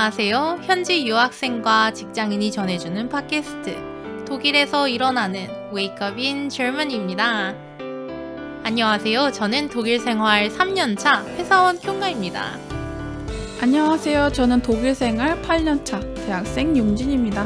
안녕하세요. 현지 유학생과 직장인이 전해주는 팟캐스트 독일에서 일어나는 Wake Up in Germany입니다. 안녕하세요. 저는 독일 생활 3년차 회사원 쿄가입니다. 안녕하세요. 저는 독일 생활 8년차 대학생 용진입니다.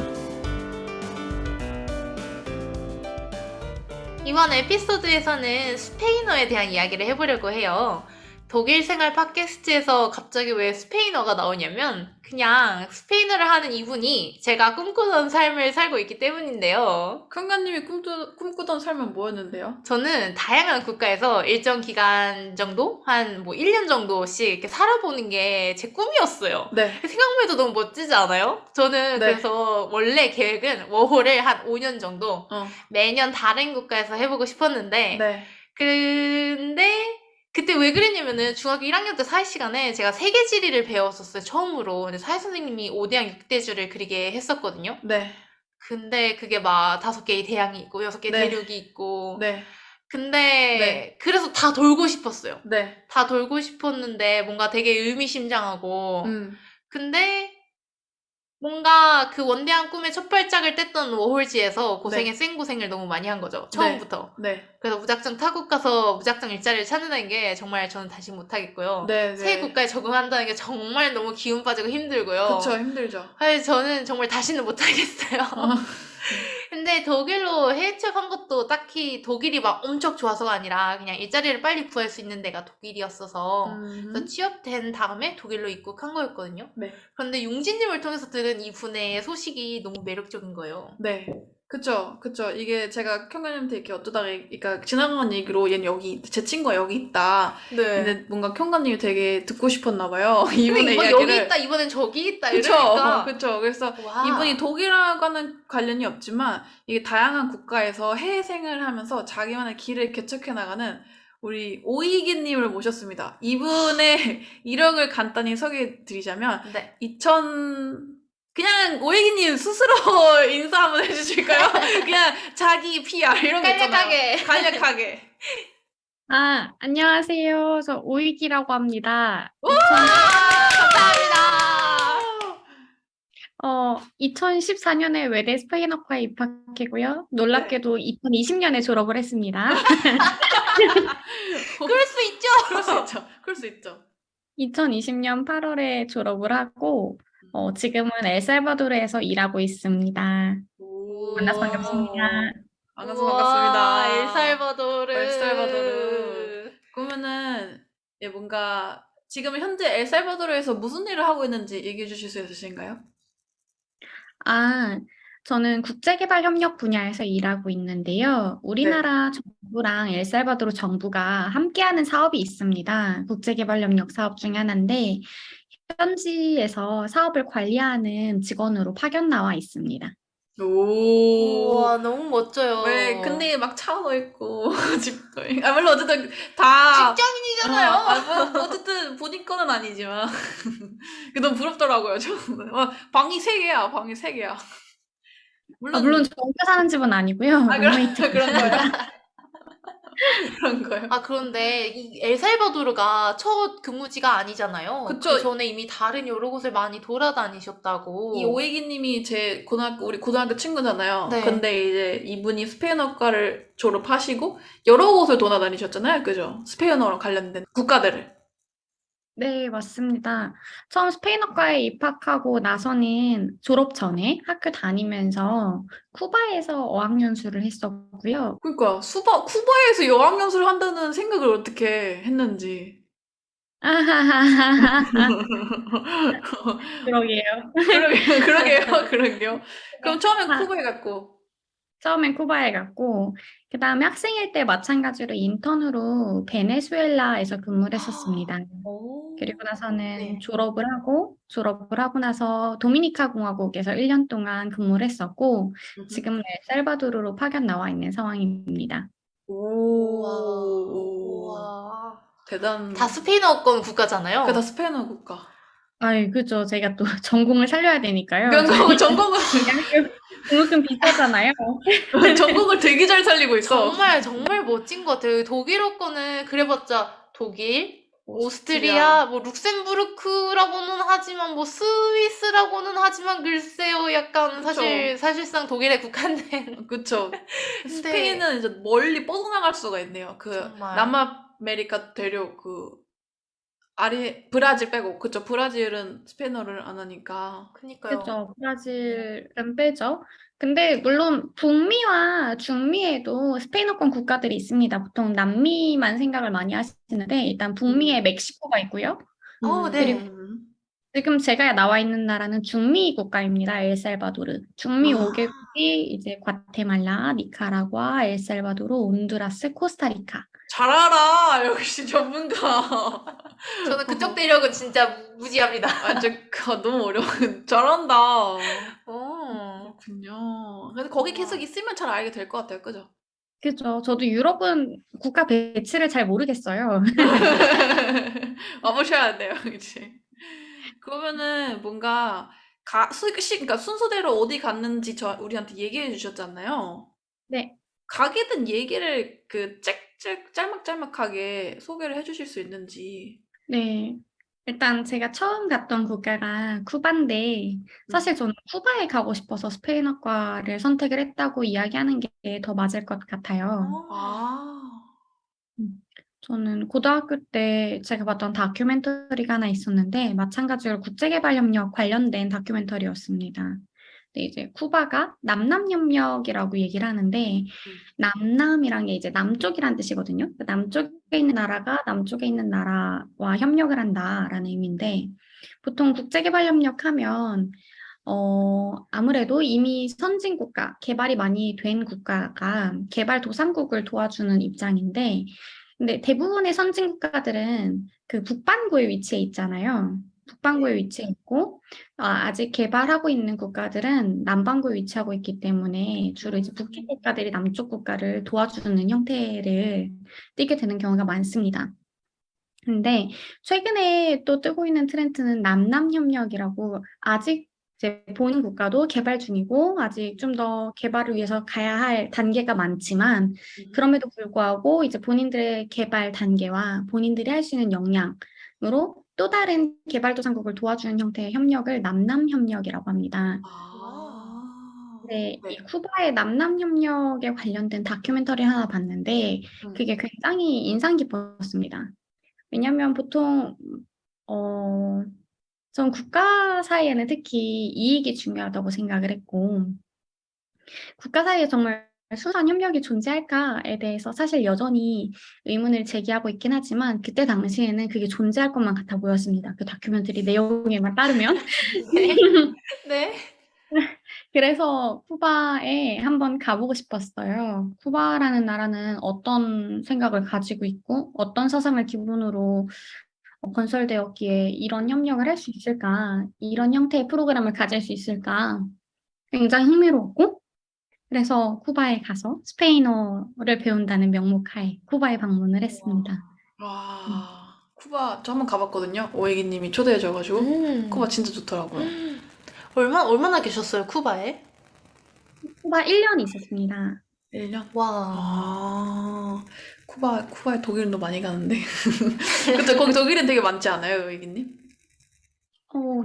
이번 에피소드에서는 스페인어에 대한 이야기를 해보려고 해요. 독일 생활 팟캐스트에서 갑자기 왜 스페인어가 나오냐면 그냥 스페인어를 하는 이분이 제가 꿈꾸던 삶을 살고 있기 때문인데요. 큰가님이 꿈꾸던 삶은 뭐였는데요? 저는 다양한 국가에서 일정 기간 정도? 한 1년 정도씩 이렇게 살아보는 게 제 꿈이었어요. 네. 생각만 해도 너무 멋지지 않아요? 저는 네. 그래서 원래 계획은 워홀을 한 5년 정도 매년 다른 국가에서 해보고 싶었는데 네. 근데 그때 왜 그랬냐면은 중학교 1학년 때 사회시간에 제가 세계지리를 배웠었어요. 처음으로. 근데 사회선생님이 5대양 6대주를 그리게 했었거든요. 네. 근데 그게 막 5개의 대양이 있고 6개의 네. 대륙이 있고 네. 근데 네. 그래서 다 돌고 싶었어요. 네. 다 돌고 싶었는데 뭔가 되게 의미심장하고 근데 뭔가 그 원대한 꿈의 첫 발짝을 뗐던 워홀지에서 생고생을 너무 많이 한 거죠. 처음부터. 네. 그래서 무작정 타국 가서 무작정 일자리를 찾는다는 게 정말 저는 다시 못하겠고요. 네. 새 국가에 적응한다는 게 정말 너무 기운 빠지고 힘들고요. 그쵸, 힘들죠. 사실 저는 정말 다시는 못하겠어요. 근데 독일로 해외 취업한 것도 딱히 독일이 막 엄청 좋아서가 아니라 그냥 일자리를 빨리 구할 수 있는 데가 독일이었어서 그래서 취업된 다음에 독일로 입국한 거였거든요. 네. 그런데 용진님을 통해서 들은 이분의 소식이 너무 매력적인 거예요. 네. 그쵸. 이게 제가 쿄가님한테 이렇게 어쩌다가, 그러니까 지나간 얘기로 얘는 제 친구가 여기 있다. 네. 근데 뭔가 쿄가님이 되게 듣고 싶었나봐요. 이분의 이번 이야기를. 여기 있다, 이번엔 저기 있다, 그쵸. 이러니까. 그쵸. 그래서 와. 이분이 독일과는 관련이 없지만 이게 다양한 국가에서 해외 생활을 하면서 자기만의 길을 개척해 나가는 우리 오이기님을 모셨습니다. 이분의 이력을 간단히 소개해 드리자면 네. 그냥 오이기님 스스로 인사 한번 해주실까요? 그냥 자기 PR 이런 거 있잖아요. 간략하게. 안녕하세요. 저 오이기라고 합니다. 감사합니다. 2014년에 외대 스페인어과에 입학했고요. 놀랍게도 2020년에 졸업을 했습니다. 그럴 수 있죠. 2020년 8월에 졸업을 하고 지금은 엘살바도르에서 일하고 있습니다. 만나서 반갑습니다. 만나서 반갑습니다. 엘살바도르. 그러면은 뭔가 지금 현재 엘살바도르에서 무슨 일을 하고 있는지 얘기해 주실 수 있으신가요? 저는 국제개발협력 분야에서 일하고 있는데요. 우리나라 정부랑 엘살바도르 정부가 함께하는 사업이 있습니다. 국제개발협력 사업 중에 하나인데 현지에서 사업을 관리하는 직원으로 파견 나와 있습니다. 우와, 너무 멋져요. 왜 근데 막 차도 있고 집도 있고 물론 어쨌든 다 직장인이잖아요. 뭐 어쨌든 본인 거는 아니지만 너무 부럽더라고요. 저는 방이 3개야. 물론 저 혼자 사는 집은 아니고요. 룸메이트. 그런 거예요. 그런 거예요. 그런데 이 엘살바도르가 첫 근무지가 아니잖아요. 그쵸. 그 전에 이미 다른 여러 곳을 많이 돌아다니셨다고. 이 오이기님이 우리 고등학교 친구잖아요. 네. 근데 이제 이분이 스페인어과를 졸업하시고 여러 곳을 돌아다니셨잖아요. 그죠? 스페인어랑 관련된 국가들을. 네, 맞습니다. 처음 스페인어과에 입학하고 나서는 졸업 전에 학교 다니면서 쿠바에서 어학연수를 했었고요. 그러니까 쿠바에서 여학연수를 한다는 생각을 어떻게 했는지. 그러게요. 그럼 처음엔 쿠바에 갔고. 처음엔 쿠바에 갔고, 그 다음에 학생일 때 마찬가지로 인턴으로 베네수엘라에서 근무를 했었습니다. 그리고 나서는 졸업을 하고 나서 도미니카 공화국에서 1년 동안 근무를 했었고, 지금은 엘살바도르로 파견 나와 있는 상황입니다. 우와. 대단. 다 스페인어권 국가잖아요. 다 스페인어 국가. 그죠. 제가 또 전공을 살려야 되니까요. 전공을 등록금 비싸잖아요. 전공을 되게 잘 살리고 있어. 정말 멋진 것 같아요. 독일어권은 그래봤자 독일, 오스트리아, 뭐 룩셈부르크라고는 하지만 뭐 스위스라고는 하지만 글쎄요, 약간 그쵸. 사실상 독일에 국한된. 그쵸. 근데 스페인은 이제 멀리 뻗어나갈 수가 있네요. 그 정말 남아메리카 대륙 아래 브라질 빼고 그쵸. 브라질은 스페인어를 안 하니까. 그니까요. 그죠. 브라질은 빼죠. 근데 물론 북미와 중미에도 스페인어권 국가들이 있습니다. 보통 남미만 생각을 많이 하시는데 일단 북미에 멕시코가 있고요. 그리고 네. 지금 제가 나와 있는 나라는 중미 국가입니다. 엘살바도르. 중미 5개국이 이제 과테말라, 니카라과, 엘살바도르, 온두라스, 코스타리카. 잘 알아. 역시 전문가. 저는 그쪽 대륙은 진짜 무지합니다. 너무 어려워. 잘한다. 어. 그렇군요. 근데 거기 우와. 계속 있으면 잘 알게 될 것 같아요. 그죠? 그죠. 저도 유럽은 국가 배치를 잘 모르겠어요. 와보셔야 돼요, 이제. 그러면은 뭔가 그러니까 순서대로 어디 갔는지 우리한테 얘기해 주셨잖아요. 네. 가게 된 얘기를 짤막짤막하게 소개를 해주실 수 있는지. 네. 일단 제가 처음 갔던 국가가 쿠바인데 사실 저는 쿠바에 가고 싶어서 스페인어과를 선택을 했다고 이야기하는 게 더 맞을 것 같아요. 아, 음. 저는 고등학교 때 제가 봤던 다큐멘터리가 하나 있었는데 마찬가지로 국제개발협력 관련된 다큐멘터리였습니다. 근데 이제 쿠바가 남남협력이라고 얘기를 하는데 남남이란 게 이제 남쪽이란 뜻이거든요. 남쪽에 있는 나라가 남쪽에 있는 나라와 협력을 한다라는 의미인데 보통 국제개발협력 하면 아무래도 이미 선진 국가, 개발이 많이 된 국가가 개발도상국을 도와주는 입장인데, 근데 대부분의 선진 국가들은 그 북반구에 위치해 있잖아요. 북반구에 위치해 있고, 아직 개발하고 있는 국가들은 남반구에 위치하고 있기 때문에 주로 이제 북쪽 국가들이 남쪽 국가를 도와주는 형태를 띠게 되는 경우가 많습니다. 근데 최근에 또 뜨고 있는 트렌드는 남남협력이라고 아직 이제 본인 국가도 개발 중이고 아직 좀 더 개발을 위해서 가야 할 단계가 많지만 그럼에도 불구하고 이제 본인들의 개발 단계와 본인들이 할 수 있는 역량으로 또 다른 개발도상국을 도와주는 형태의 협력을 남남협력이라고 합니다. 네, 이 네. 쿠바의 남남협력에 관련된 다큐멘터리 하나 봤는데 그게 굉장히 인상 깊었습니다. 왜냐면 보통 전 국가 사이에는 특히 이익이 중요하다고 생각을 했고 국가 사이에 정말 순수한 협력이 존재할까에 대해서 사실 여전히 의문을 제기하고 있긴 하지만 그때 당시에는 그게 존재할 것만 같아 보였습니다. 그 다큐멘터리 내용에만 따르면. 네. 네. 그래서 쿠바에 한번 가보고 싶었어요. 쿠바라는 나라는 어떤 생각을 가지고 있고 어떤 사상을 기본으로 건설되었기에 이런 협력을 할 수 있을까? 이런 형태의 프로그램을 가질 수 있을까? 굉장히 흥미로웠고, 그래서 쿠바에 가서 스페인어를 배운다는 명목하에 쿠바에 방문을 했습니다. 쿠바 저 한번 가봤거든요. 오해기님이 초대해줘가지고. 쿠바 진짜 좋더라고요. 얼마나 계셨어요, 쿠바에? 쿠바 1년 있었습니다. 1년? 와. 쿠바에 독일도 많이 가는데. 그쵸, 거기 독일인 되게 많지 않아요, 오해기님?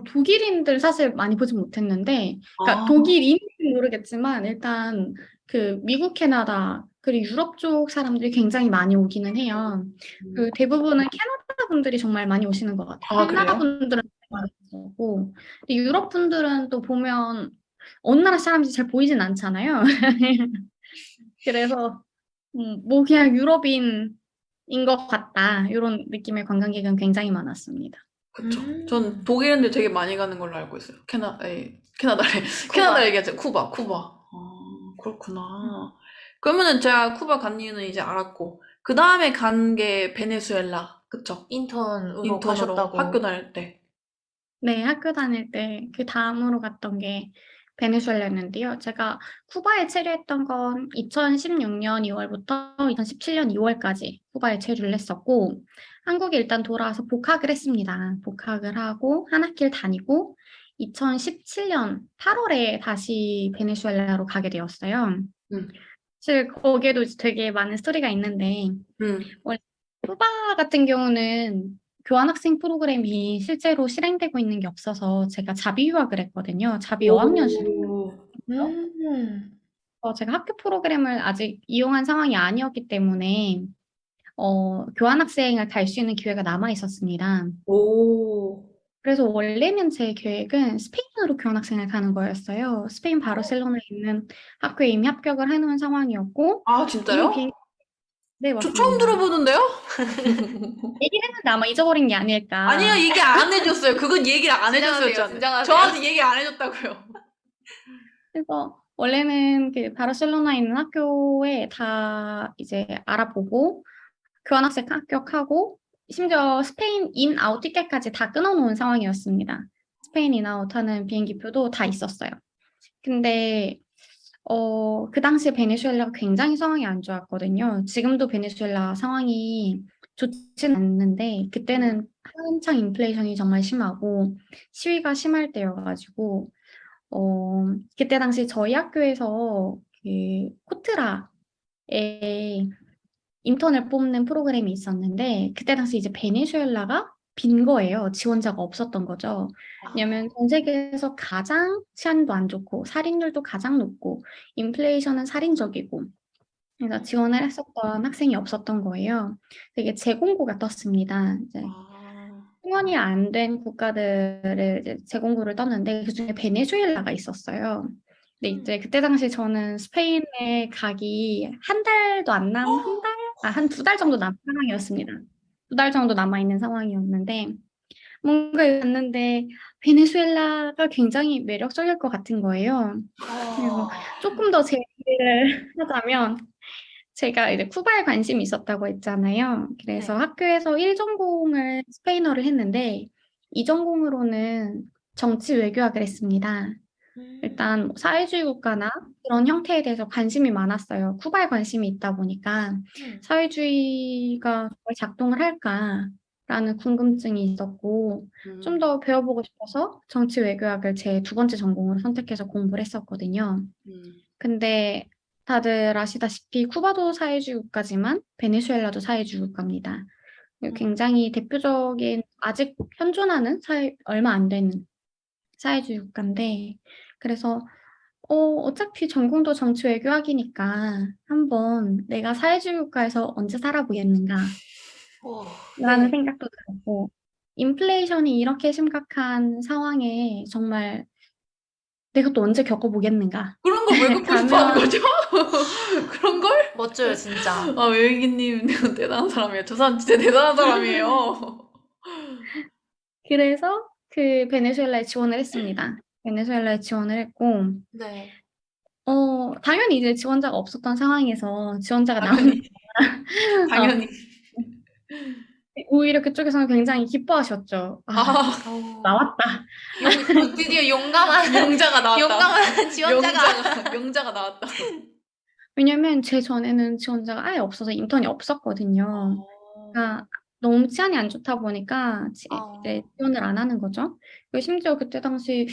독일인들 사실 많이 보지 못했는데, 그러니까 독일인지는 모르겠지만, 일단 그 미국, 캐나다, 그리고 유럽 쪽 사람들이 굉장히 많이 오기는 해요. 그 대부분은 캐나다 분들이 정말 많이 오시는 것 같아요. 캐나다 그래요? 분들은 많이 오고, 근데 유럽 분들은 또 보면 어느 나라 사람인지 잘 보이진 않잖아요. 그래서 뭐 그냥 유럽인인 것 같다. 이런 느낌의 관광객은 굉장히 많았습니다. 그쵸. 전 독일인들 되게 많이 가는 걸로 알고 있어요. 캐나다래. 캐나다 얘기하죠. 쿠바. 그렇구나. 그러면은 제가 쿠바 간 이유는 이제 알았고, 그 다음에 간 게 베네수엘라. 그쵸? 인턴으로 인턴으로 가셨다고. 학교 다닐 때. 네, 학교 다닐 때 그 다음으로 갔던 게 베네수엘라였는데요. 제가 쿠바에 체류했던 건 2016년 2월부터 2017년 2월까지 쿠바에 체류를 했었고, 한국에 일단 돌아와서 복학을 했습니다. 복학을 하고 한 학기를 다니고 2017년 8월에 다시 베네수엘라로 가게 되었어요. 사실 거기에도 되게 많은 스토리가 있는데, 원래 쿠바 같은 경우는 교환학생 프로그램이 실제로 실행되고 있는 게 없어서 제가 자비 유학을 했거든요. 자비 어학연수. 오. 음. 제가 학교 프로그램을 아직 이용한 상황이 아니었기 때문에 교환학생을 갈 수 있는 기회가 남아 있었습니다. 오. 그래서 원래는 제 계획은 스페인으로 교환학생을 가는 거였어요. 스페인 바르셀로나에 있는 학교에 이미 합격을 해놓은 상황이었고 아, 이미 진짜요? 네, 저 처음 맞습니다. 들어보는데요? 얘기를 했는데 아마 잊어버린 게 아닐까. 아니요, 얘기 안 해줬어요. 그건 얘기를 안 진정하세요, 해줬었잖아요. 진정하세요. 저한테 얘기 안 해줬다고요. 그래서 원래는 그 바르셀로나에 있는 학교에 다 이제 알아보고 교환학생 합격하고 심지어 스페인 인아웃 티켓까지 다 끊어놓은 상황이었습니다. 스페인 인아웃 하는 비행기표도 다 있었어요. 근데 그 당시에 베네수엘라가 굉장히 상황이 안 좋았거든요. 지금도 베네수엘라 상황이 좋지는 않는데 그때는 한창 인플레이션이 정말 심하고 시위가 심할 때여가지고 그때 당시 저희 학교에서 그 코트라에 인턴을 뽑는 프로그램이 있었는데 그때 당시 이제 베네수엘라가 빈 거예요. 지원자가 없었던 거죠. 왜냐면 전 세계에서 가장 치안도 안 좋고 살인율도 가장 높고 인플레이션은 살인적이고 그래서 지원을 했었던 학생이 없었던 거예요. 되게 재공고가 떴습니다. 이제 아. 승원이 안 된 국가들을 이제 재공고를 떴는데 그중에 베네수엘라가 있었어요. 근데 이제 그때 당시 저는 스페인에 가기 한 달도 안 남, 한 달? 한 두 달 정도 남은 상황이었습니다. 두 달 정도 남아있는 상황이었는데 뭔가 갔는데 베네수엘라가 굉장히 매력적일 것 같은 거예요. 그리고 조금 더 제 얘기를 하자면 제가 이제 쿠바에 관심이 있었다고 했잖아요. 그래서 네. 학교에서 1전공을 스페인어를 했는데 2전공으로는 정치 외교학을 했습니다. 일단 뭐 사회주의 국가나 그런 형태에 대해서 관심이 많았어요. 쿠바에 관심이 있다 보니까 사회주의가 정말 작동을 할까라는 궁금증이 있었고 좀 더 배워보고 싶어서 정치 외교학을 제 두 번째 전공으로 선택해서 공부를 했었거든요. 근데 다들 아시다시피 쿠바도 사회주의 국가지만 베네수엘라도 사회주의 국가입니다. 굉장히 대표적인 아직 현존하는 얼마 안 되는 사회주의 국가인데 그래서 어차피 전공도 정치 외교학이니까 한번 내가 사회주의 국가에서 언제 살아보겠는가 라는 네. 생각도 들었고 인플레이션이 이렇게 심각한 상황에 정말 내가 또 언제 겪어보겠는가 그런 걸 왜 갖고 싶어 하는 가면 거죠? 그런 걸? 멋져요, 진짜. 아, 외계인님 대단한 사람이에요. 저 사람 진짜 대단한 사람이에요. 그래서 그 베네수엘라에 지원을 했습니다. 베네수엘라에 지원을 했고 네. 당연히 이제 지원자가 없었던 상황에서 지원자가 당연히. 나오니까 당연히. 오히려 그쪽에서는 굉장히 기뻐하셨죠. 아, 아, 나왔다. 드디어 용감한, 용자가 나왔다. 용감한 지원자가. 용자가 나왔다. 왜냐면 제 전에는 지원자가 아예 없어서 인턴이 없었거든요. 그러니까 너무 치안이 안 좋다 보니까 이제 지원을 안 하는 거죠. 그리고 심지어 그때 당시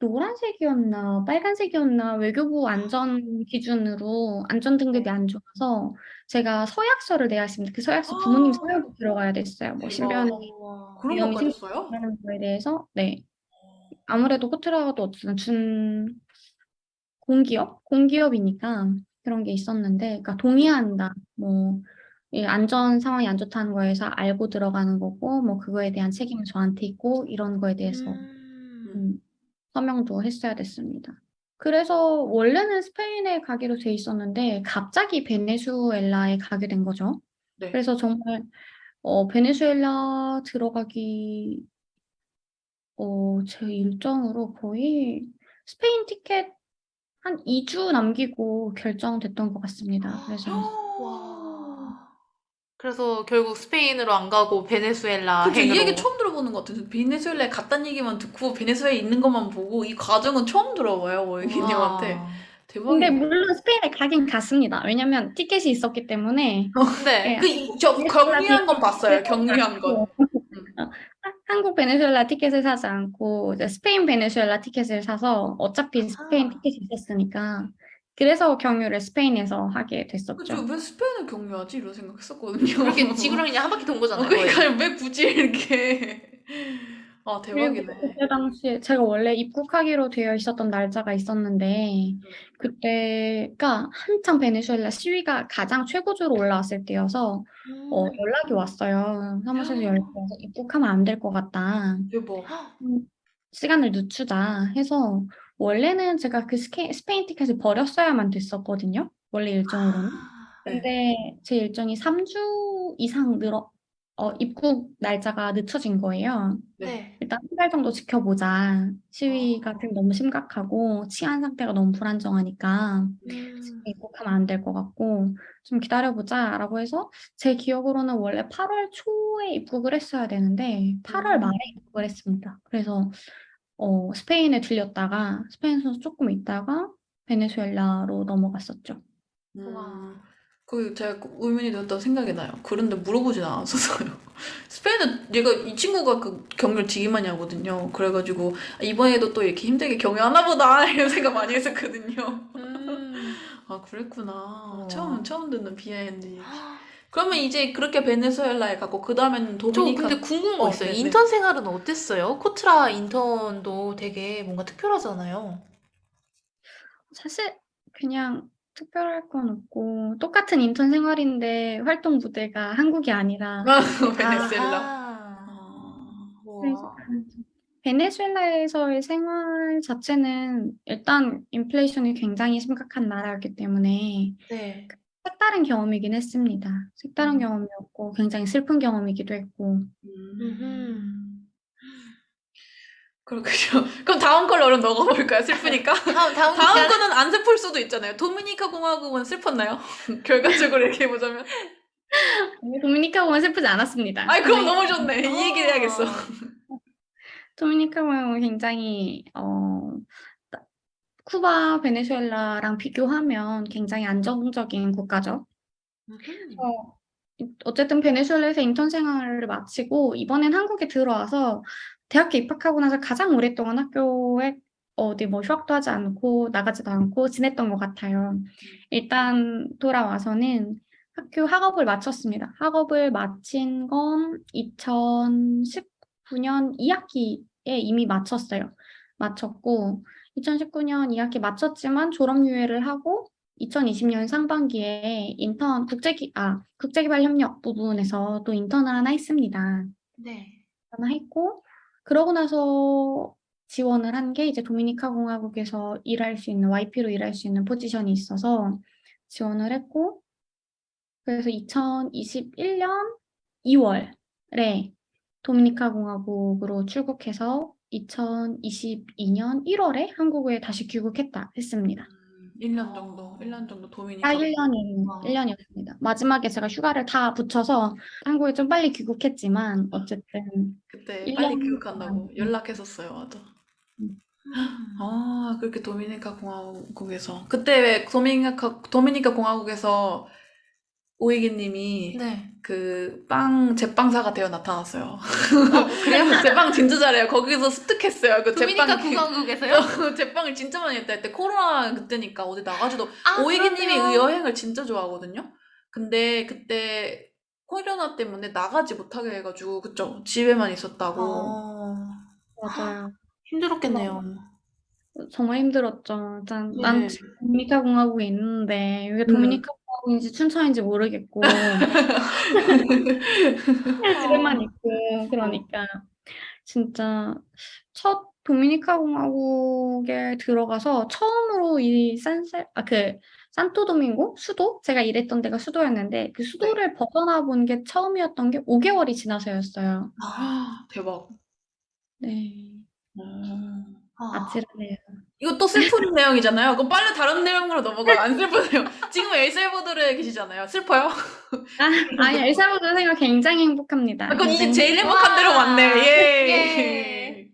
노란색이었나 빨간색이었나 외교부 안전 기준으로 안전 등급이 안 좋아서 제가 서약서를 내야 했습니다. 그 서약서 부모님 서약이 들어가야 됐어요. 뭐 신변에 그런 위험이 것까지 했어요? 생긴다는 거에 대해서 네. 아무래도 호텔하고도 어쨌든 공기업이니까 그런 게 있었는데, 그러니까 동의한다. 뭐, 이 안전 상황이 안 좋다는 거에서 알고 들어가는 거고, 뭐, 그거에 대한 책임은 저한테 있고, 이런 거에 대해서 서명도 했어야 됐습니다. 그래서 원래는 스페인에 가기로 돼 있었는데, 갑자기 베네수엘라에 가게 된 거죠. 네. 그래서 정말, 베네수엘라 들어가기, 제 일정으로 거의 스페인 티켓 한 2주 남기고 결정됐던 것 같습니다. 그래서 와. 그래서 결국 스페인으로 안 가고 베네수엘라 그쵸, 이 행으로. 얘기 처음 들어보는 것 같아요. 베네수엘라에 갔다는 얘기만 듣고 베네수엘라에 있는 것만 보고 이 과정은 처음 들어봐요, 외계인님한테. 와. 근데 대박이네. 물론 스페인에 가긴 갔습니다. 왜냐면 티켓이 있었기 때문에 네. 저 베네수엘라 경미한 건 봤어요. 티켓을 경미한 건. 어, 한국 베네수엘라 티켓을 사지 않고 이제 스페인 베네수엘라 티켓을 사서 어차피 스페인 티켓이 있었으니까 그래서 경유를 스페인에서 하게 그죠? 됐었죠. 왜 스페인을 경유하지? 이런 생각했었거든요. 그렇게 지구랑 그냥 한 바퀴 돈 거잖아요, 그러니까 거의. 왜 굳이 이렇게. 아, 그리고 대박이네. 그때 당시에 제가 원래 입국하기로 되어 있었던 날짜가 있었는데 그때가 한창 베네수엘라 시위가 가장 최고조로 올라왔을 때여서 연락이 왔어요. 사무실에서 연락이 와서 입국하면 안 될 것 같다. 대박. 음, 시간을 늦추자 해서 원래는 제가 그 스페인 티켓을 버렸어야만 됐었거든요. 원래 일정으로는. 네. 근데 제 일정이 3주 이상 입국 날짜가 늦춰진 거예요. 네. 네. 일단 한 달 정도 지켜보자. 시위가 지금 너무 심각하고 치안 상태가 너무 불안정하니까 지금 음. 입국하면 안 될 것 같고 좀 기다려보자라고 해서 제 기억으로는 원래 8월 초에 입국을 했어야 되는데 8월 말에 입국을 했습니다. 그래서 스페인에 들렸다가 스페인에서 조금 있다가 베네수엘라로 넘어갔었죠. 음, 그 제가 의문이 들었던 생각이 나요. 그런데 물어보진 않았었어요. 스페인은 이 친구가 그 경유를 되게 많이 하거든요. 그래가지고 이번에도 또 이렇게 힘들게 경유하나 보다 이런 생각 많이 했었거든요. 아, 그랬구나. 처음 듣는 비하인드 얘기. 그러면 이제 그렇게 베네수엘라에 가고 그 다음에는 저 도미니카. 근데 궁금한 거 있어요. 네네. 인턴 생활은 어땠어요? 코트라 인턴도 되게 뭔가 특별하잖아요. 사실 그냥 특별할 건 없고 똑같은 인턴 생활인데 활동 무대가 한국이 아니라 베네수엘라. 아하. 그래서 우와. 베네수엘라에서의 생활 자체는 일단 인플레이션이 굉장히 심각한 나라였기 때문에 네. 색다른 경험이긴 했습니다. 색다른 경험이었고 굉장히 슬픈 경험이기도 했고 음흠. 그렇군요. 그럼 다음 걸로 얼른 넣어볼까요? 슬프니까. 다음 다음 기간 거는 안 슬플 수도 있잖아요. 도미니카 공화국은 슬펐나요? 결과적으로 얘기해 보자면. 도미니카 공화국 슬프지 않았습니다. 아이, 그럼 너무 좋네. 이 얘기를 해야겠어. 도미니카 공화국은 굉장히 쿠바, 베네수엘라랑 비교하면 굉장히 안정적인 국가죠. 어, 어쨌든 베네수엘라에서 인턴 생활을 마치고 이번엔 한국에 들어와서 대학교 입학하고 나서 가장 오랫동안 학교에 어디 뭐 휴학도 하지 않고 나가지도 않고 지냈던 것 같아요. 일단 돌아와서는 학교 학업을 마쳤습니다. 학업을 마친 건 2019년 2학기에 이미 마쳤어요. 마쳤고 2019년 2학기 마쳤지만 졸업유예를 하고 2020년 상반기에 국제개발협력 부분에서 또 인턴을 하나 했습니다. 네. 하나 했고, 그러고 나서 지원을 한 게 이제 도미니카 공화국에서 일할 수 있는, YP로 일할 수 있는 포지션이 있어서 지원을 했고, 그래서 2021년 2월에 도미니카 공화국으로 출국해서 2022년 1월에 한국에 다시 귀국했다 했습니다. 1년 정도. 1년 정도 딱 도미니카. 1년이었습니다. 마지막에 제가 휴가를 다 붙여서 한국에 좀 빨리 귀국했지만 어쨌든 그때 빨리 1년 귀국한다고 연락했었어요. 맞아. 아, 그렇게 도미니카 공화국에서. 그때 왜 도미니카 공화국에서 오이기님이 네. 그 제빵사가 되어 나타났어요. 그래요? 제빵 진짜 잘해요. 거기서 습득했어요. 그 도미니카 제빵 공화국에서요? 제빵을 진짜 많이 했다. 그때 코로나 그때니까 어디 나가지도. 아, 오이기님이 그렇네요. 여행을 진짜 좋아하거든요. 근데 그때 코로나 때문에 나가지 못하게 해가지고, 그쵸? 집에만 있었다고. 맞아요. 힘들었겠네요. 정말 힘들었죠. 일단 난 네. 지금 도미니카 공화국에 있는데 이게 음. 도미니카 공화국인지 춘천인지 모르겠고 그냥 집에만 있고 그러니까 진짜 첫 도미니카 공화국에 들어가서 처음으로 산토도밍고 수도 제가 일했던 데가 수도였는데 그 수도를 벗어나 본 게 처음이었던 게 5개월이 지나서였어요. 대박. 네, 아, 아찔하네요. 이거 또 슬픈 내용이잖아요. 그럼 빨리 다른 내용으로 넘어가요. 안 슬프네요. 지금 엘살바도르에 계시잖아요. 슬퍼요? 아니, 엘살바도르 생각 굉장히 행복합니다. 그건 이제 굉장히, 제일 행복한 데로 왔네. 예. 예.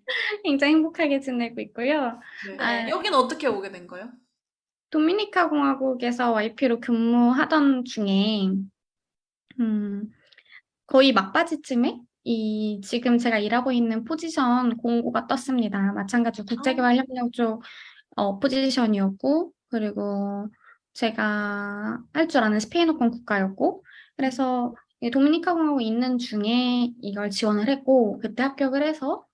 굉장히 행복하게 지내고 있고요. 네. 여긴 어떻게 오게 된 거예요? 도미니카 공화국에서 YP로 근무하던 중에, 음, 거의 막바지쯤에 지금 제가 일하고 있는 포지션 공고가 떴습니다. 마찬가지로 국제개발협력 쪽 포지션이었고, 그리고 제가 할 줄 아는 스페인어권 국가였고, 그래서 이 도미니카 공화국에 있는 중에 이걸 지원을 했고, 그때 합격을 해서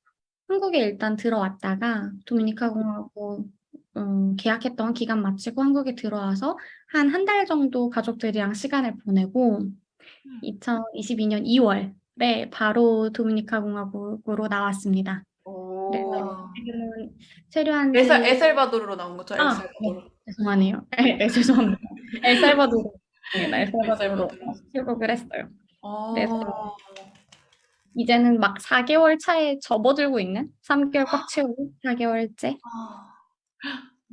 한국에 일단 들어왔다가 도미니카 공화국 계약했던 기간 마치고 한국에 들어와서 한 한 달 정도 가족들이랑 시간을 보내고 2022년 2월에 바로 도미니카 공화국으로 나왔습니다. 그래서 오. 지금은 체류한 지 에살바도르로 나온 거죠? 네. 엘살바도르. 죄송하네요. 네, 죄송합니다. 엘살바도르입니다. 엘살바도르로 엘살바도르. 출국을 했어요. 그래서 어. 이제는 막 4개월 차에 접어들고 있는 3개월 꽉 채우고 4개월째.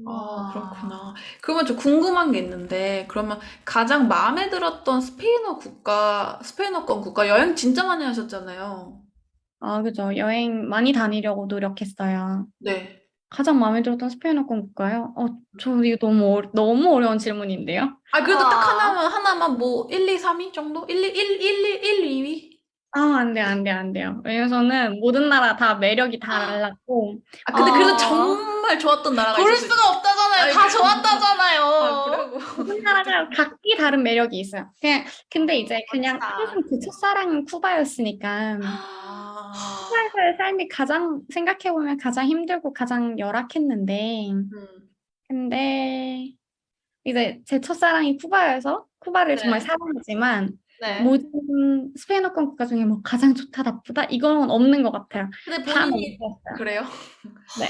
아, 그렇구나. 와. 그러면 저 궁금한 게 있는데, 그러면 가장 마음에 들었던 스페인어권 국가 여행 진짜 많이 하셨잖아요. 아, 그죠. 여행 많이 다니려고 노력했어요. 네. 가장 마음에 들었던 스페인어권 국가요? 저 이거 너무 어려운 질문인데요. 아, 그래도 딱 아. 하나만 뭐, 1, 2, 3위 정도? 1, 2위? 안 돼, 안 돼, 안 돼요. 왜냐면 저는 모든 나라 다 매력이 다 달랐고, 아, 근데 그래도 아. 정말 좋았던 나라가 고를 있을 수 수가 없다잖아요. 아이, 다 아, 좋았다잖아요. 그러고. 모든 나라가 각기 다른 매력이 있어요. 근데 이제 그냥 멋지다. 항상 제 첫사랑은 쿠바였으니까, 아, 쿠바에서의 삶이 가장, 생각해보면 가장 힘들고 가장 열악했는데, 근데 이제 제 첫사랑이 쿠바여서 쿠바를 정말 네. 사랑하지만 네. 모든 스페인어권 국가 중에 뭐 가장 좋다 나쁘다 이건 없는 것 같아요. 근데 다 너무 본인이, 좋았어요. 그래요? 네.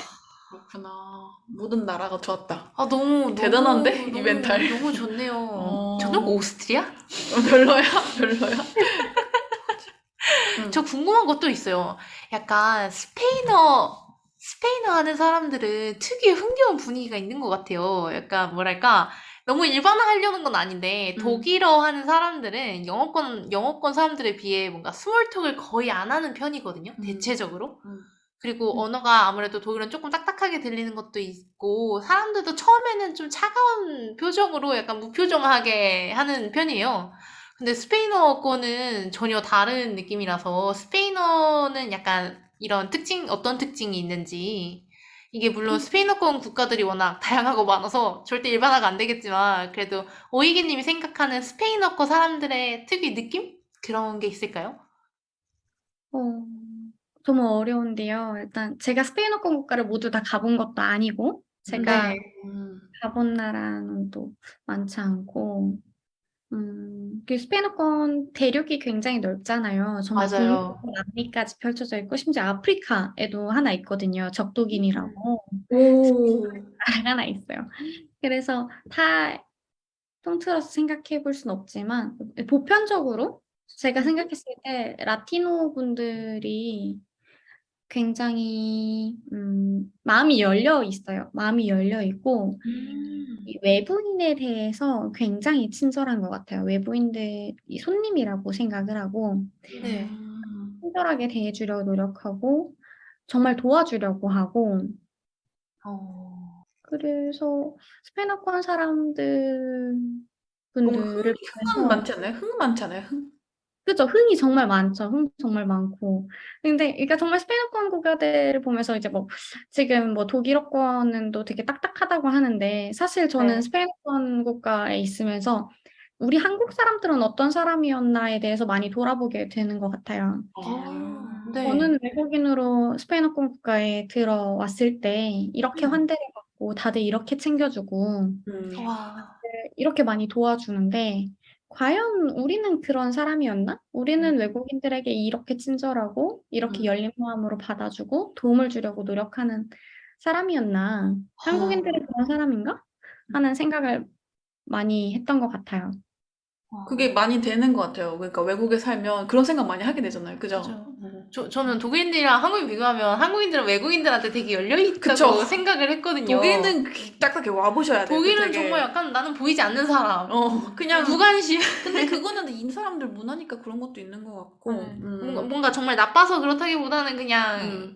그렇구나. 모든 나라가 좋았다. 아, 너무, 대단한데? 이 너무, 멘탈. 너무 좋네요. 어, 저는 오스트리아? 별로야? 별로야? 저 궁금한 것도 있어요. 약간 스페인어 하는 사람들은 특유의 흥겨운 분위기가 있는 것 같아요. 약간 뭐랄까, 너무 일반화하려는 건 아닌데, 독일어 하는 사람들은 영어권 사람들에 비해 뭔가 스몰톡을 거의 안 하는 편이거든요. 대체적으로. 그리고 언어가 아무래도 독일은 조금 딱딱하게 들리는 것도 있고, 사람들도 처음에는 좀 차가운 표정으로 약간 무표정하게 하는 편이에요. 근데 스페인어권은 전혀 다른 느낌이라서 스페인어는 약간 이런 어떤 특징이 있는지 이게 물론 스페인어권 국가들이 워낙 다양하고 많아서 절대 일반화가 안 되겠지만 그래도 오이기님이 생각하는 스페인어권 사람들의 특유의 느낌? 그런 게 있을까요? 어, 너무 어려운데요. 일단 제가 스페인어권 국가를 모두 다 가본 것도 아니고 제가 네. 가본 나라는 또 많지 않고 그 스페인어권 대륙이 굉장히 넓잖아요. 정말 동쪽부터 맞아요. 남미까지 펼쳐져 있고 심지어 아프리카에도 하나 있거든요. 적도기니라고 오. 하나 있어요. 그래서 다 통틀어서 생각해 볼 수는 없지만 보편적으로 제가 생각했을 때 라티노 분들이 굉장히 마음이 열려 있어요. 마음이 열려 있고 이 외부인에 대해서 굉장히 친절한 것 같아요. 외부인들이 손님이라고 생각을 하고 네. 친절하게 대해주려고 노력하고 정말 도와주려고 하고 어. 그래서 스페인어권 사람들 뭔가 분들을 흥은 보면서 많지 않아요? 흥 많지 않아요? 흥? 그죠. 흥이 정말 많죠. 흥 정말 많고. 근데 그러니까 정말 스페인어권 국가들을 보면서 이제 뭐 지금 뭐 독일어권은 또 되게 딱딱하다고 하는데 사실 저는 네. 스페인어권 국가에 있으면서 우리 한국 사람들은 어떤 사람이었나에 대해서 많이 돌아보게 되는 것 같아요. 네. 저는 외국인으로 스페인어권 국가에 들어왔을 때 이렇게 환대를 받고 다들 이렇게 챙겨주고 와. 이렇게 많이 도와주는데 과연 우리는 그런 사람이었나? 우리는 외국인들에게 이렇게 친절하고 이렇게 열린 마음으로 받아주고 도움을 주려고 노력하는 사람이었나? 한국인들이 그런 사람인가? 하는 생각을 많이 했던 것 같아요. 그게 많이 되는 것 같아요. 그러니까 외국에 살면 그런 생각 많이 하게 되잖아요. 그죠? 맞아요. 저는 독일인들이랑 한국인 비교하면 한국인들은 외국인들한테 되게 열려있다고 그쵸. 생각을 했거든요. 독일은 딱딱하게 와보셔야 돼요. 독일은 되게. 정말 약간 나는 보이지 않는 사람. 그냥. 무관심. 근데 그거는 이 사람들 문화니까 그런 것도 있는 것 같고. 뭔가 정말 나빠서 그렇다기보다는 그냥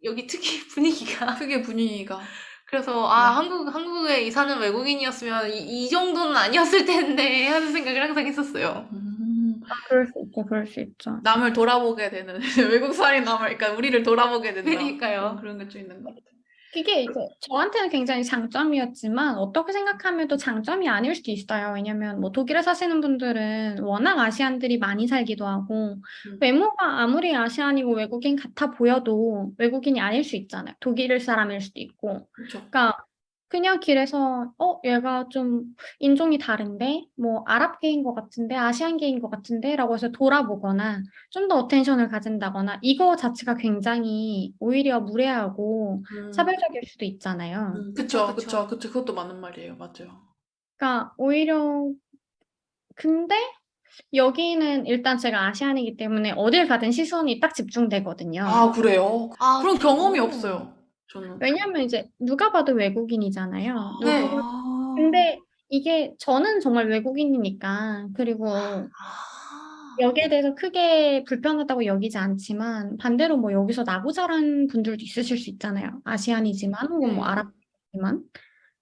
여기 특히 분위기가. 특유의 분위기가. 그래서 네. 한국에 사는 외국인이었으면 이 정도는 아니었을 텐데 하는 생각을 항상 했었어요. 그럴 수 있죠, 그럴 수 있죠. 남을 돌아보게 되는 외국 사람이 그러니까 우리를 돌아보게 된다. 그러니까요. 그런 게 좀 있는 것 같아요. 그게 이제 저한테는 굉장히 장점이었지만 어떻게 생각하면 또 장점이 아닐 수도 있어요. 왜냐면 뭐 독일에 사시는 분들은 워낙 아시안들이 많이 살기도 하고 음, 외모가 아무리 아시안이고 외국인 같아 보여도 외국인이 아닐 수 있잖아요. 독일 사람일 수도 있고. 그렇죠. 그러니까 그냥 길에서 얘가 좀 인종이 다른데 뭐 아랍계인 것 같은데 아시안계인 것 같은데 라고 해서 돌아보거나 좀 더 어텐션을 가진다거나 이거 자체가 굉장히 오히려 무례하고 음, 차별적일 수도 있잖아요. 그쵸, 그쵸, 그쵸, 그쵸. 그쵸. 그것도 맞는 말이에요. 맞아요. 그러니까 오히려 근데 여기는 일단 제가 아시안이기 때문에 어딜 가든 시선이 딱 집중되거든요. 아, 그래요? 아, 그런 경험이 저도. 없어요. 저는. 왜냐면 이제 누가 봐도 외국인이잖아요. 누가 네. 봐도. 아, 근데 이게 저는 정말 외국인이니까 그리고 아, 여기에 대해서 크게 불편하다고 여기지 않지만 반대로 뭐 여기서 나고 자란 분들도 있으실 수 있잖아요. 아시안이지만 혹은 뭐 네. 아랍이지만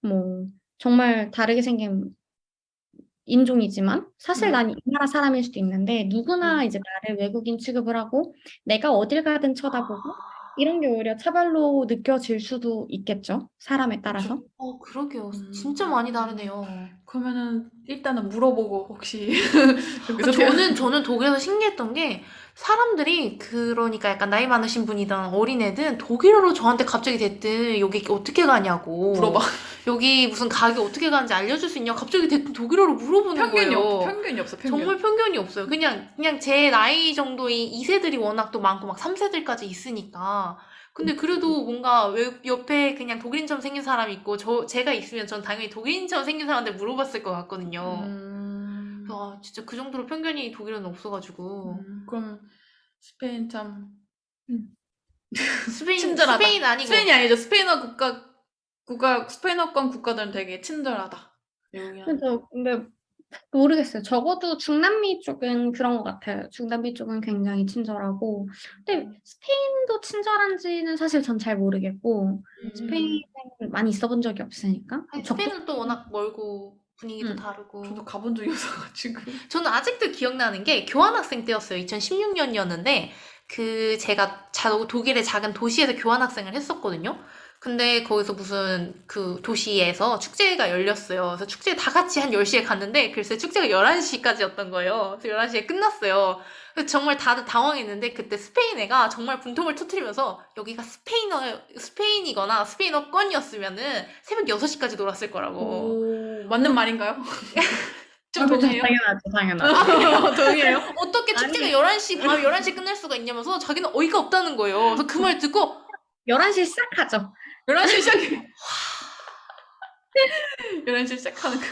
뭐 정말 다르게 생긴 인종이지만 사실 음, 난 이 나라 사람일 수도 있는데 누구나 음. 이제 나를 외국인 취급을 하고 내가 어딜 가든 쳐다보고 이런 게 오히려 차별로 느껴질 수도 있겠죠. 사람에 그쵸. 따라서. 그러게요. 진짜 많이 음, 다르네요. 그러면은 일단은 물어보고 혹시 아, 여기서 저는 독일에서 신기했던 게 사람들이 그러니까 약간 나이 많으신 분이든 어린애든 독일어로 저한테 갑자기 대뜸 여기 어떻게 가냐고 물어봐. 여기 무슨 가게 어떻게 가는지 알려줄 수 있냐고 갑자기 대뜸 독일어로 물어보는 거예요. 편견이 없어, 정말 편견. 편견이 없어요. 그냥 제 나이 정도의 2세들이 워낙 또 많고 막 3세들까지 있으니까. 근데 그래도 뭔가 옆에 그냥 독일인처럼 생긴 사람이 있고 제가 있으면 전 당연히 독일인처럼 생긴 사람한테 물어봤을 것 같거든요. 음, 진짜 그 정도로 편견이 독일은 없어가지고. 그럼 스페인 참 음. 친절하다. 스페인 아니고, 스페인이 아니죠. 스페인어권 국가들은 되게 친절하다. 외국인한테. 그래서 근데 모르겠어요. 적어도 중남미 쪽은 그런 것 같아요. 중남미 쪽은 굉장히 친절하고. 근데 스페인도 친절한지는 사실 전 잘 모르겠고, 음, 스페인은 많이 있어 본 적이 없으니까. 아니, 적도, 스페인은 또 워낙 멀고, 분위기도 음, 저도 다르고. 가본 적이 없어가지고. 저는 아직도 기억나는 게 교환학생 때였어요. 2016년이었는데, 제가 독일의 작은 도시에서 교환학생을 했었거든요. 근데 거기서 무슨 그 도시에서 축제가 열렸어요. 그래서 축제 다 같이 한 10시에 갔는데, 글쎄 축제가 11시까지였던 거예요. 그래서 11시에 끝났어요. 그래서 정말 다들 당황했는데, 그때 스페인 애가 정말 분통을 터뜨리면서, 여기가 스페인이거나 스페인어권이었으면은 새벽 6시까지 놀았을 거라고. 오, 맞는 말인가요? 좀 그렇죠. 동의해요? 당연하죠, 당연하죠. 동의해요? 어떻게 축제가 아니, 11시, 밤 11시에 끝날 수가 있냐면서 자기는 어이가 없다는 거예요. 그래서 그 말 듣고, 11시에 시작하죠. 11시 시작해. 11시 시작하는 거.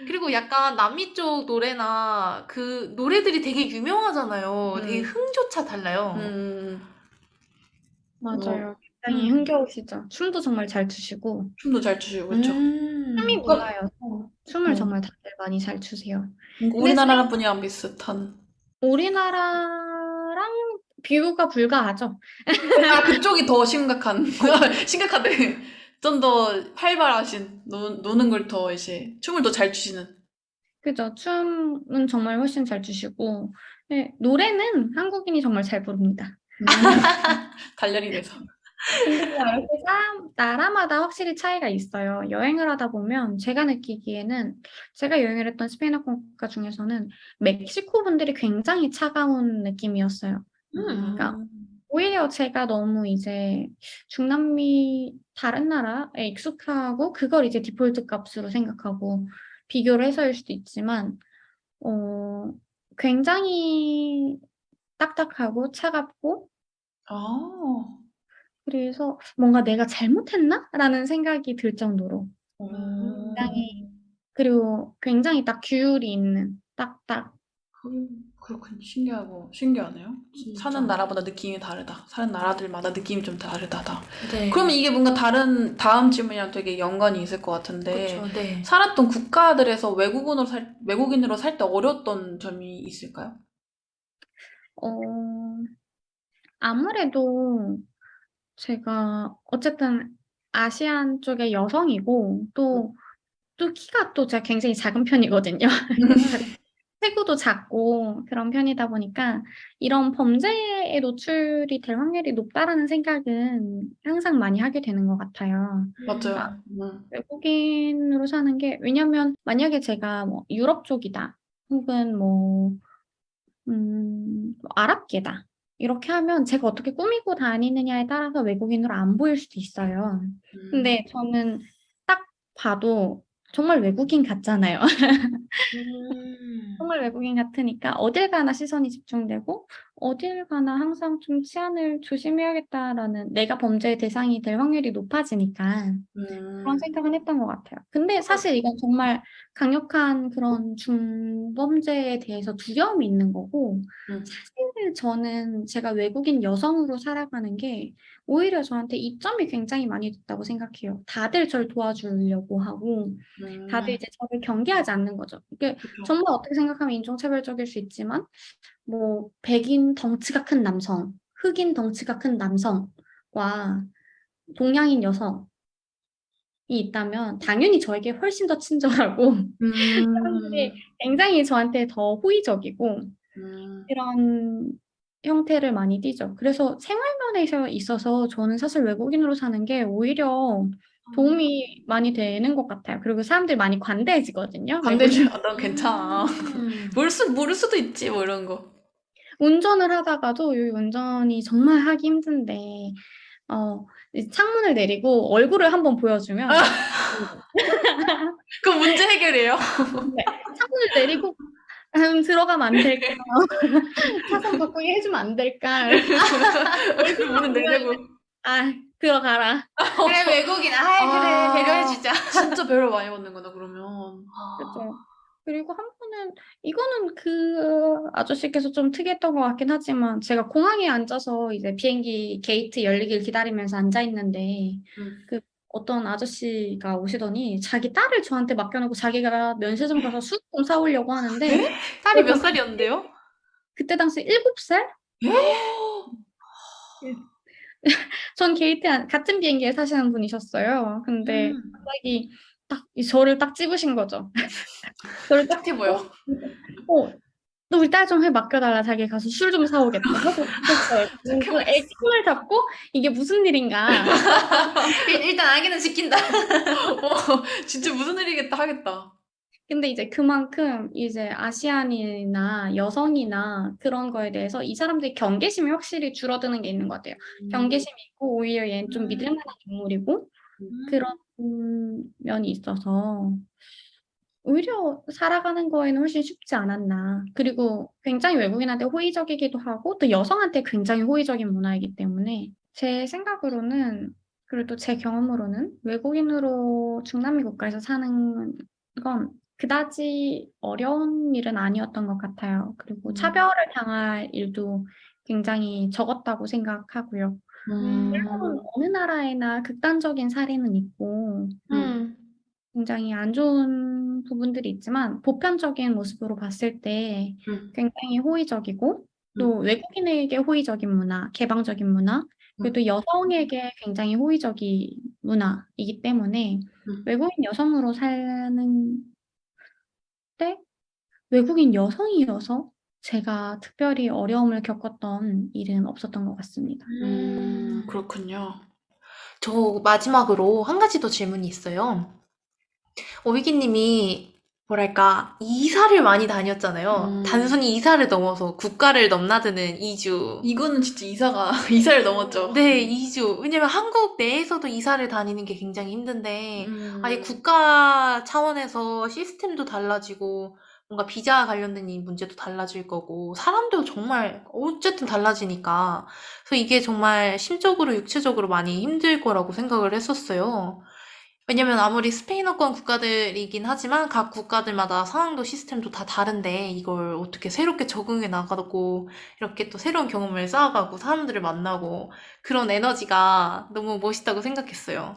그리고 약간 남미 쪽 노래나 그 노래들이 되게 유명하잖아요. 되게 음, 흥조차 달라요. 음, 뭐, 맞아요. 굉장히 음. 흥겨우시죠. 춤도 정말 잘 추시고. 춤도 잘 추시고, 그쵸? 춤이 음. 문화여서 춤을 어, 정말 다들 많이 잘 추세요. 뭔가 근데 우리나라 분이랑 비슷한. 우리나라랑 비교가 불가하죠. 아, 그쪽이 더 심각한, 심각한데, 좀 더 활발하신, 노는 걸 더 이제, 춤을 더 잘 추시는. 그죠? 춤은 정말 훨씬 잘 추시고, 네, 노래는 한국인이 정말 잘 부릅니다. 음, 단련이 돼서. 근데 이렇게 나라마다 확실히 차이가 있어요. 여행을 하다 보면 제가 느끼기에는 제가 여행을 했던 스페인어권 국가 중에서는 멕시코 분들이 굉장히 차가운 느낌이었어요. 그러니까 음, 오히려 제가 너무 이제 중남미 다른 나라에 익숙하고 그걸 이제 디폴트 값으로 생각하고 비교를 해서일 수도 있지만 어, 굉장히 딱딱하고 차갑고 아, 그래서 뭔가 내가 잘못했나? 라는 생각이 들 정도로 굉장히 음, 그리고 굉장히 딱 규율이 있는 딱딱 그렇군. 신기하네요. 사는 진짜. 나라보다 느낌이 다르다. 사는 나라들마다 느낌이 좀 다르다. 그러면 네. 이게 뭔가 다음 질문이랑 되게 연관이 있을 것 같은데, 그쵸, 네. 살았던 국가들에서 외국인으로 살 때 어려웠던 점이 있을까요? 어, 아무래도 제가 어쨌든 아시안 쪽의 여성이고 또 키가 또 제가 굉장히 작은 편이거든요. 체구도 작고 그런 편이다 보니까 이런 범죄에 노출이 될 확률이 높다라는 생각은 항상 많이 하게 되는 것 같아요. 아, 맞아요. 외국인으로 사는 게, 왜냐면 만약에 제가 뭐 유럽 쪽이다, 혹은 뭐 아랍계다, 이렇게 하면 제가 어떻게 꾸미고 다니느냐에 따라서 외국인으로 안 보일 수도 있어요. 음. 근데 저는 딱 봐도 정말 외국인 같잖아요. 정말 외국인 같으니까 어딜 가나 시선이 집중되고 어딜 가나 항상 좀 치안을 조심해야겠다라는, 내가 범죄의 대상이 될 확률이 높아지니까 그런 음. 생각은 했던 것 같아요. 근데 사실 이건 정말 강력한 그런 중범죄에 대해서 두려움이 있는 거고, 음. 사실 저는 제가 외국인 여성으로 살아가는 게 오히려 저한테 이점이 굉장히 많이 됐다고 생각해요. 다들 저를 도와주려고 하고, 다들 음. 이제 저를 경계하지 않는 거죠. 이게 그쵸. 정말 어떻게 생각하면 인종차별적일 수 있지만, 뭐 백인 덩치가 큰 남성, 흑인 덩치가 큰 남성과 동양인 여성이 있다면 당연히 저에게 훨씬 더 친절하고 사람들이 음. 굉장히 저한테 더 호의적이고 음. 이런 형태를 많이 띠죠. 그래서 생활면에 있어서 저는 사실 외국인으로 사는 게 오히려 도움이 많이 되는 것 같아요. 그리고 사람들이 많이 관대해지거든요. 관대지. 외국인. 난 괜찮아. 모를 수도 있지, 뭐 이런 거. 운전을 하다가도 이 운전이 정말 하기 힘든데 이 창문을 내리고 얼굴을 한번 보여주면 그럼 문제 해결이에요. 네, 창문을 내리고 들어가면 안 될까? 차선 바꾸게 해주면 안 될까? 얼굴만 문을 보면 내려고. 아, 들어가라. 그래, 외국인. 아이, 그래, 배려해주자. 진짜 배려 많이 받는구나, 그러면. 그죠. 그리고 한 번은, 이거는 그 아저씨께서 좀 특이했던 것 같긴 하지만, 제가 공항에 앉아서 이제 비행기 게이트 열리길 기다리면서 앉아 있는데, 음. 그 어떤 아저씨가 오시더니 자기 딸을 저한테 맡겨놓고 자기가 면세점 가서 술 좀 사오려고 하는데, 딸이 몇 제가 살이었는데요? 그때 당시 7살? 전 같은 비행기에 타시는 분이셨어요. 근데 갑자기 저를 딱 찝으신 거죠. 저를 딱 착해 보여. 찝고, 어, 너 우리 딸 좀 맡겨달라. 자기 가서 술 좀 사오겠대. 하고 있었어요. 착해 그 보였어. 애기 손을 잡고 이게 무슨 일인가. 일단 아기는 지킨다. 진짜 무슨 일이겠다 하겠다. 근데 이제 그만큼 이제 아시안이나 여성이나 그런 거에 대해서 이 사람들이 경계심이 확실히 줄어드는 게 있는 것 같아요. 경계심이 있고 오히려 얘는 좀 믿을 만한 동물이고 그런 면이 있어서 오히려 살아가는 거에는 훨씬 쉽지 않았나. 그리고 굉장히 외국인한테 호의적이기도 하고 또 여성한테 굉장히 호의적인 문화이기 때문에 제 생각으로는, 그래도 제 경험으로는 외국인으로 중남미 국가에서 사는 건 그다지 어려운 일은 아니었던 것 같아요. 그리고 차별을 당할 일도 굉장히 적었다고 생각하고요. 물론 음. 어느 나라에나 극단적인 사례는 있고 음. 굉장히 안 좋은 부분들이 있지만 보편적인 모습으로 봤을 때 음. 굉장히 호의적이고 또 음. 외국인에게 호의적인 문화, 개방적인 문화, 그리고 음. 또 여성에게 굉장히 호의적인 문화이기 때문에 음. 외국인 여성으로 사는 때 외국인 여성이어서 제가 특별히 어려움을 겪었던 일은 없었던 것 같습니다. 그렇군요. 저 마지막으로 한 가지 더 질문이 있어요. 오비기님이 뭐랄까 이사를 많이 다녔잖아요. 단순히 이사를 넘어서 국가를 넘나드는 이주. 이거는 진짜 이사를 넘었죠. 네, 이주. 왜냐면 한국 내에서도 이사를 다니는 게 굉장히 힘든데 아예 음. 국가 차원에서 시스템도 달라지고 뭔가 비자 관련된 이 문제도 달라질 거고 사람도 정말 어쨌든 달라지니까 그래서 이게 정말 심적으로 육체적으로 많이 힘들 거라고 생각을 했었어요. 왜냐면 아무리 스페인어권 국가들이긴 하지만 각 국가들마다 상황도 시스템도 다 다른데 이걸 어떻게 새롭게 적응해 나가고 이렇게 또 새로운 경험을 쌓아가고 사람들을 만나고 그런 에너지가 너무 멋있다고 생각했어요.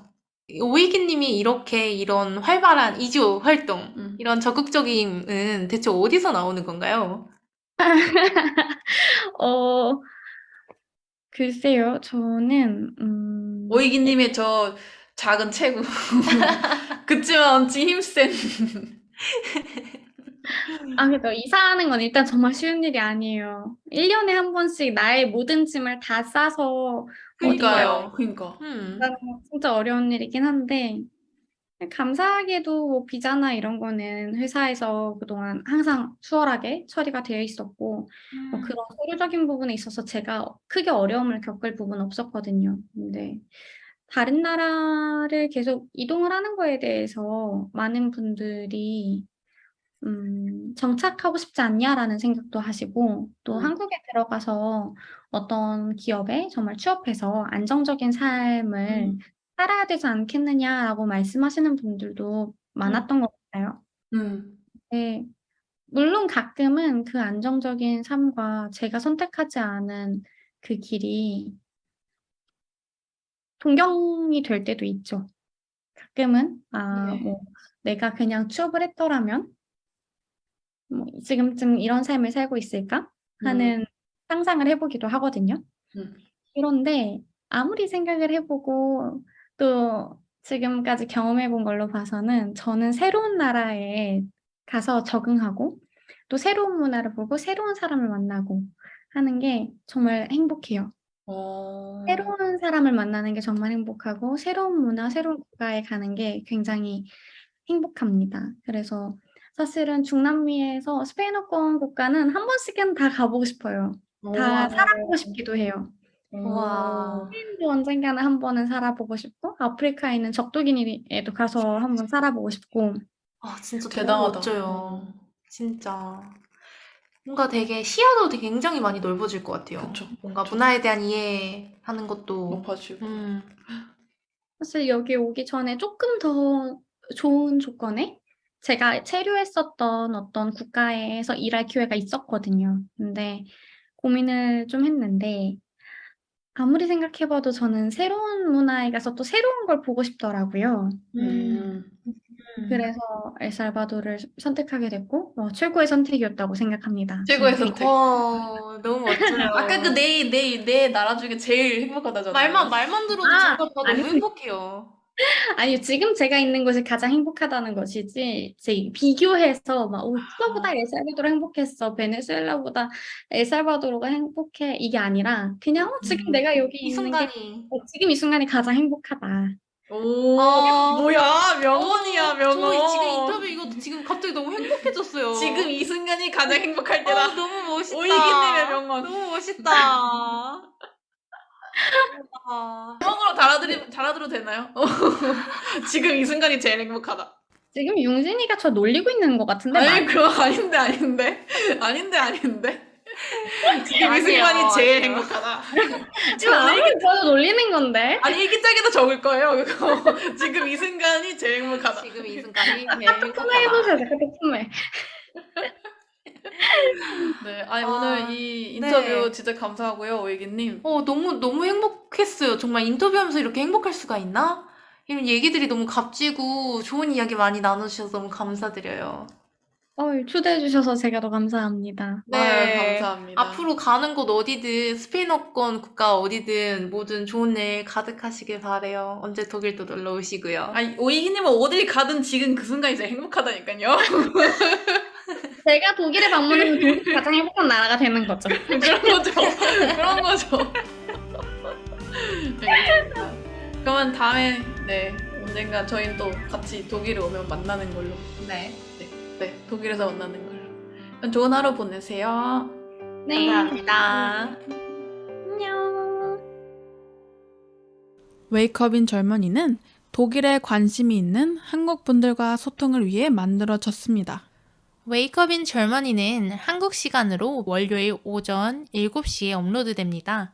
오이기님이 이렇게 이런 활발한 이주 활동, 이런 적극적인은 대체 어디서 나오는 건가요? 어, 글쎄요, 저는 오이기님의 저 작은 체구. 그치만 엄청 힘센. 그래도 이사하는 건 일단 정말 쉬운 일이 아니에요. 1년에 한 번씩 나의 모든 짐을 다 싸서 어디 가요. 그니까요. 그니까. 나는 진짜 어려운 일이긴 한데, 감사하게도 뭐 비자나 이런 거는 회사에서 그동안 항상 수월하게 처리가 되어 있었고, 뭐 그런 서류적인 부분에 있어서 제가 크게 어려움을 겪을 부분은 없었거든요. 근데 다른 나라를 계속 이동을 하는 거에 대해서 많은 분들이 정착하고 싶지 않냐라는 생각도 하시고, 또 한국에 들어가서 어떤 기업에 정말 취업해서 안정적인 삶을 살아야 되지 않겠느냐라고 말씀하시는 분들도 많았던 것 같아요. 음. 네. 물론 가끔은 그 안정적인 삶과 제가 선택하지 않은 그 길이 동경이 될 때도 있죠. 가끔은 네. 뭐 내가 그냥 취업을 했더라면 뭐 '지금쯤 이런 삶을 살고 있을까?' 하는 상상을 해 보기도 하거든요. 음. 그런데 아무리 생각을 해 보고 또 지금까지 경험해 본 걸로 봐서는 저는 새로운 나라에 가서 적응하고 또 새로운 문화를 보고 새로운 사람을 만나고 하는 게 정말 행복해요. 어. 새로운 사람을 만나는 게 정말 행복하고 새로운 문화, 새로운 국가에 가는 게 굉장히 행복합니다. 그래서 사실은 중남미에서 스페인어권 국가는 한 번씩은 다 가 보고 싶어요. 다 살아보고 싶기도 해요. 와. 스페인도 언젠가는 한 번은 살아보고 싶고 아프리카에 있는 적도기니에도 가서 한 번 살아보고 싶고 진짜 너무 대단하다. 멋져요. 진짜. 뭔가 되게 시야도 되게 굉장히 많이 넓어질 것 같아요. 그쵸. 뭔가 그쵸. 문화에 대한 이해하는 것도. 높아지고. 사실 여기 오기 전에 쪼끔 더 좋은 조건에 제가 체류했었던 어떤 국가에서 일할 기회가 있었거든요. 근데 고민을 좀 했는데 아무리 생각해 봐도 저는 새로운 문화에 가서 또 새로운 걸 보고 싶더라고요. 음. 그래서 엘살바도르를 선택하게 됐고 최고의 선택이었다고 생각합니다. 최고의 지금 선택. 너무 멋져요. 아까 그 내 나라 중에 제일 행복하다잖아요. 말만 들어도 아, 정말 다 너무 아니 행복해요. 아니요. 지금 제가 있는 곳이 가장 행복하다는 것이지 비교해서 막 쿠바보다 엘살바도르 행복했어. 베네수엘라보다 엘살바도르가 행복해. 이게 아니라 그냥 지금 내가 여기 이 있는 게 순간이. 지금 이 순간이 가장 행복하다. 오, 아, 뭐야, 명언이야, 저 지금 인터뷰 명언. 이거 지금 갑자기 너무 행복해졌어요. 지금 이 순간이 가장 행복할 때다. 너무 멋있다. 오이기님의 명언. 너무 멋있다. 영어로 달아들어도 되나요? 지금 이 순간이 제일 행복하다. 지금 융진이가 저 놀리고 있는 것 같은데 아니, 그거 아닌데. 지금 이 아니에요, 순간이 제일 아니에요. 행복하다. 지금 아무리 저도 놀리는 건데. 아니, 일기장에도 적을 거예요, 그거. 지금 이 순간이 제일 행복하다. 지금 이 순간이 제일 품에 행복하다. 해보세요. 그때 품에. 네, 아니, 오늘 이 네. 인터뷰 진짜 감사하고요, 오이기님. 너무 행복했어요. 정말 인터뷰하면서 이렇게 행복할 수가 있나? 이런 얘기들이 너무 값지고 좋은 이야기 많이 나눠주셔서 너무 감사드려요. 초대해 주셔서 제가 더 감사합니다. 네. 감사합니다. 앞으로 가는 곳 어디든 스페인어권 국가 어디든 모든 좋은 일 가득하시길 바래요. 언제 독일도 놀러 오시고요. 아니, 오이기님은 어딜 가든 지금 그 순간이 제일 행복하다니까요. 제가 독일에 방문하면 독일이 가장 행복한 나라가 되는 거죠. 그런 거죠. 네. 그러면 다음에 언젠가 저희는 또 같이 독일에 오면 만나는 걸로. 네. 네, 독일에서 만나는 걸로. 그럼 좋은 하루 보내세요. 네. 감사합니다. 안녕. 웨이크업인 젊은이는 독일에 관심이 있는 한국 분들과 소통을 위해 만들어졌습니다. 웨이크업인 젊은이는 한국 시간으로 월요일 오전 7시에 업로드됩니다.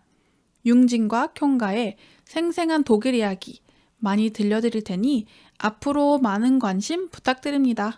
융진과 쿄가의 생생한 독일 이야기 많이 들려드릴 테니 앞으로 많은 관심 부탁드립니다.